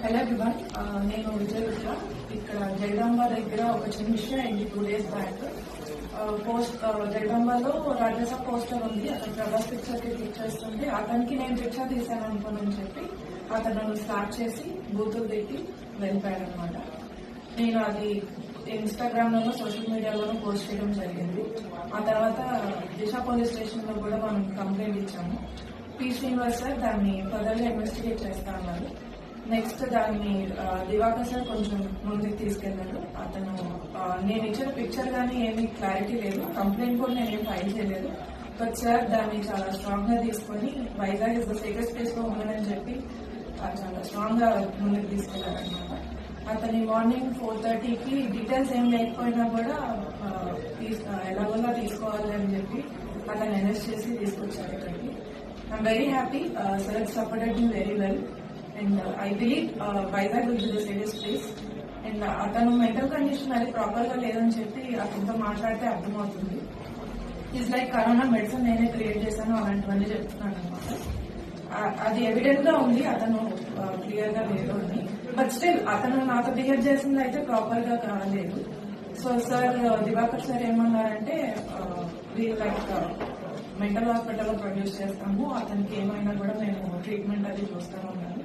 Hello everyone, నేను విజయదుర్గ. ఇక్కడ జగదాంబ దగ్గర ఒక చిన్న విషయం అయింది 2 days బ్యాక్. జగదాంబలో రాజసా పోస్టర్ ఉంది, అతను ప్రభాస్ పిక్చర్ కి క్లిక్ చేస్తుంటే అతనికి నేను పిక్చర్ తీశాను అనుకోనని చెప్పి అతను స్టార్ట్ చేసి బూతులు పెట్టి వెళ్ళిపోయాడు అనమాట. నేను అది ఇన్స్టాగ్రామ్ లోనూ సోషల్ మీడియాలోనూ పోస్ట్ చేయడం జరిగింది. ఆ తర్వాత దిశ పోలీస్ స్టేషన్ లో కూడా మనం కంప్లైంట్ ఇచ్చాము. పి శ్రీనివాస్ సార్ దాన్ని ఫర్దర్గా ఇన్వెస్టిగేట్ చేస్తా అన్నారు. నెక్స్ట్ దాన్ని దివాకర్ సార్ కొంచెం ముందుకు తీసుకెళ్లారు. అతను నేను ఇచ్చిన పిక్చర్ కానీ ఏమీ క్లారిటీ లేదు, కంప్లైంట్ కూడా నేనేం ఫైల్ చేయలేదు. బట్ సార్ దాన్ని చాలా స్ట్రాంగ్ గా తీసుకొని Vizag is the safest place లో ఉందని చెప్పి చాలా స్ట్రాంగ్ గా ముందుకు తీసుకెళ్లారనమాట. అతని మార్నింగ్ 4:30కి డీటెయిల్స్ ఏం లేకపోయినా కూడా ఎలాగోలా తీసుకోవాలి అని చెప్పి అతను అరెస్ట్ చేసి తీసుకొచ్చారు ఇక్కడికి. I'm very happy. Sir supported me very well and I believe Vizag will be the safest place. And అతను మెంటల్ కండిషన్ అది ప్రాపర్ గా లేదని చెప్పి అతనితో మాట్లాడితే అర్థమవుతుంది. ఈజ్ లైక్ కరోనా మెడిసిన్ నేనే క్రియేట్ చేశాను అలాంటివన్నీ చెప్తున్నాడు అనమాట. అది ఎవిడెంట్ గా ఉంది, అతను క్లియర్ గా లేదు అని. బట్ స్టిల్ అతను నాతో బిహేవ్ చేసింది అయితే ప్రాపర్ గా కాలేదు. సో సార్ దివాకర్ సార్ ఏమన్నారంటే లైక్ మెంటల్ హాస్పిటల్ లో ప్రొడ్యూస్ చేస్తాము, అతనికి ఏమైనా కూడా మేము ట్రీట్మెంట్ అది చూస్తాము అన్నారు.